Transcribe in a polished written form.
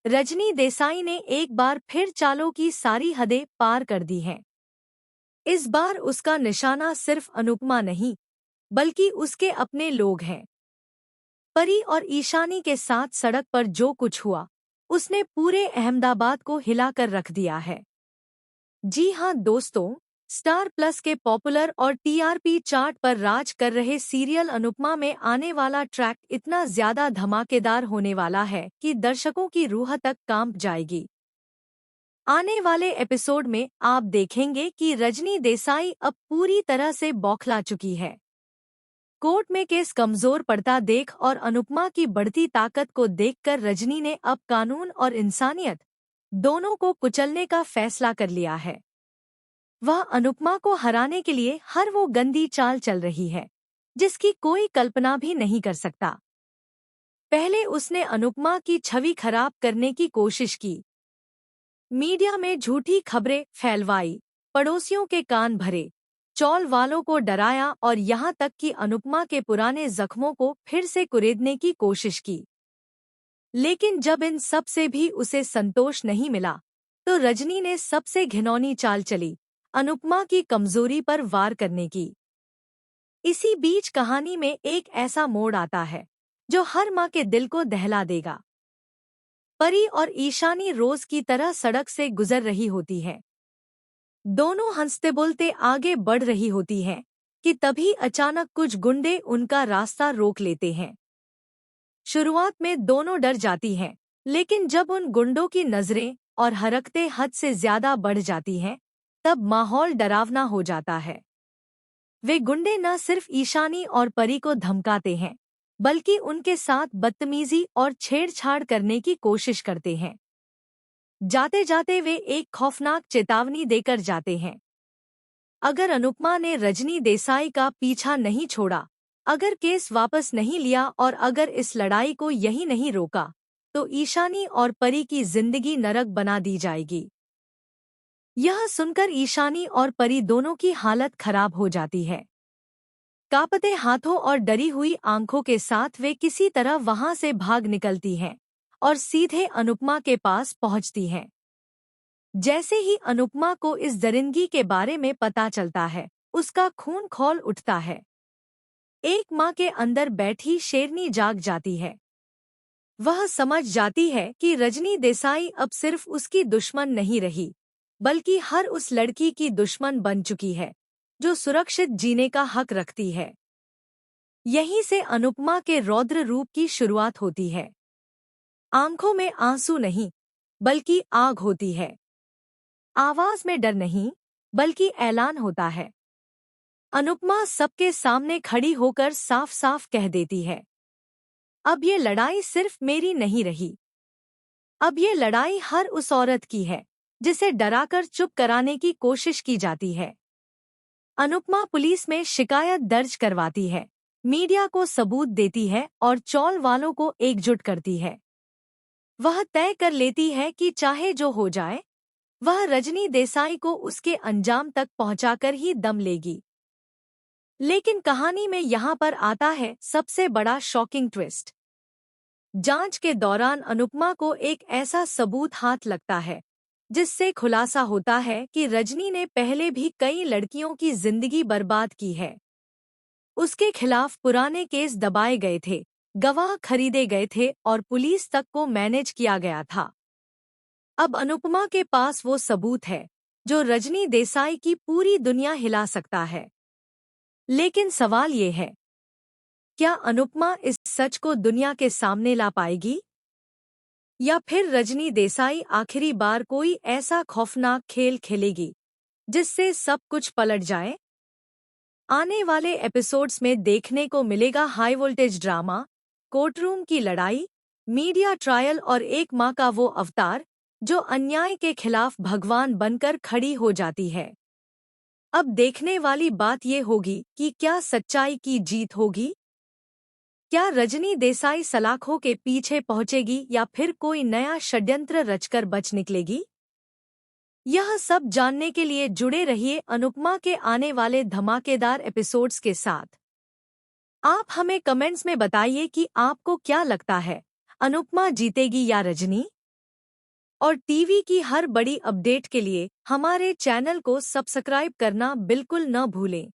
रजनी देसाई ने एक बार फिर चालों की सारी हदें पार कर दी हैं। इस बार उसका निशाना सिर्फ अनुपमा नहीं, बल्कि उसके अपने लोग हैं। परी और ईशानी के साथ सड़क पर जो कुछ हुआ, उसने पूरे अहमदाबाद को हिलाकर रख दिया है। जी हां दोस्तों, स्टार प्लस के पॉपुलर और टीआरपी चार्ट पर राज कर रहे सीरियल अनुपमा में आने वाला ट्रैक इतना ज्यादा धमाकेदार होने वाला है कि दर्शकों की रूह तक कांप जाएगी। आने वाले एपिसोड में आप देखेंगे कि रजनी देसाई अब पूरी तरह से बौखला चुकी है। कोर्ट में केस कमजोर पड़ता देख और अनुपमा की बढ़ती ताकत को देखकर रजनी ने अब कानून और इंसानियत दोनों को कुचलने का फैसला कर लिया है। वह अनुपमा को हराने के लिए हर वो गंदी चाल चल रही है, जिसकी कोई कल्पना भी नहीं कर सकता। पहले उसने अनुपमा की छवि खराब करने की कोशिश की, मीडिया में झूठी खबरें फैलवाई, पड़ोसियों के कान भरे, चौल वालों को डराया और यहाँ तक कि अनुपमा के पुराने जख्मों को फिर से कुरेदने की कोशिश की। लेकिन जब इन सब से भी उसे संतोष नहीं मिला, तो रजनी ने सबसे घिनौनी चाल चली, अनुपमा की कमजोरी पर वार करने की। इसी बीच कहानी में एक ऐसा मोड़ आता है जो हर माँ के दिल को दहला देगा। परी और ईशानी रोज की तरह सड़क से गुजर रही होती है। दोनों हंसते बोलते आगे बढ़ रही होती हैं कि तभी अचानक कुछ गुंडे उनका रास्ता रोक लेते हैं। शुरुआत में दोनों डर जाती हैं, लेकिन जब उन गुंडों की नजरें और हरकतें हद से ज्यादा बढ़ जाती हैं, तब माहौल डरावना हो जाता है। वे गुंडे न सिर्फ ईशानी और परी को धमकाते हैं, बल्कि उनके साथ बदतमीजी और छेड़छाड़ करने की कोशिश करते हैं। जाते जाते वे एक खौफनाक चेतावनी देकर जाते हैं। अगर अनुपमा ने रजनी देसाई का पीछा नहीं छोड़ा, अगर केस वापस नहीं लिया और अगर इस लड़ाई को यही नहीं रोका, तो ईशानी और परी की जिंदगी नरक बना दी जाएगी। यह सुनकर ईशानी और परी दोनों की हालत खराब हो जाती है। कांपते हाथों और डरी हुई आंखों के साथ वे किसी तरह वहां से भाग निकलती हैं और सीधे अनुपमा के पास पहुंचती हैं। जैसे ही अनुपमा को इस दरिंदगी के बारे में पता चलता है, उसका खून खौल उठता है। एक माँ के अंदर बैठी शेरनी जाग जाती है। वह समझ जाती है कि रजनी देसाई अब सिर्फ उसकी दुश्मन नहीं रही, बल्कि हर उस लड़की की दुश्मन बन चुकी है जो सुरक्षित जीने का हक रखती है। यहीं से अनुपमा के रौद्र रूप की शुरुआत होती है। आंखों में आंसू नहीं, बल्कि आग होती है। आवाज में डर नहीं, बल्कि ऐलान होता है। अनुपमा सबके सामने खड़ी होकर साफ साफ कह देती है, अब ये लड़ाई सिर्फ मेरी नहीं रही। अब ये लड़ाई हर उस औरत की है जिसे डराकर चुप कराने की कोशिश की जाती है। अनुपमा पुलिस में शिकायत दर्ज करवाती है, मीडिया को सबूत देती है और चौल वालों को एकजुट करती है। वह तय कर लेती है कि चाहे जो हो जाए, वह रजनी देसाई को उसके अंजाम तक पहुंचाकर ही दम लेगी। लेकिन कहानी में यहाँ पर आता है सबसे बड़ा शॉकिंग ट्विस्ट। जांच के दौरान अनुपमा को एक ऐसा सबूत हाथ लगता है जिससे खुलासा होता है कि रजनी ने पहले भी कई लड़कियों की जिंदगी बर्बाद की है। उसके खिलाफ पुराने केस दबाए गए थे, गवाह खरीदे गए थे और पुलिस तक को मैनेज किया गया था। अब अनुपमा के पास वो सबूत है जो रजनी देसाई की पूरी दुनिया हिला सकता है। लेकिन सवाल ये है, क्या अनुपमा इस सच को दुनिया के सामने ला पाएगी? या फिर रजनी देसाई आखिरी बार कोई ऐसा खौफनाक खेल खेलेगी जिससे सब कुछ पलट जाए? आने वाले एपिसोड्स में देखने को मिलेगा हाई वोल्टेज ड्रामा, कोर्टरूम की लड़ाई, मीडिया ट्रायल और एक माँ का वो अवतार जो अन्याय के खिलाफ भगवान बनकर खड़ी हो जाती है। अब देखने वाली बात ये होगी कि क्या सच्चाई की जीत होगी? क्या रजनी देसाई सलाखों के पीछे पहुंचेगी या फिर कोई नया षड्यंत्र रचकर बच निकलेगी? यह सब जानने के लिए जुड़े रहिए अनुपमा के आने वाले धमाकेदार एपिसोड्स के साथ। आप हमें कमेंट्स में बताइए कि आपको क्या लगता है, अनुपमा जीतेगी या रजनी? और टीवी की हर बड़ी अपडेट के लिए हमारे चैनल को सब्सक्राइब करना बिल्कुल न भूलें।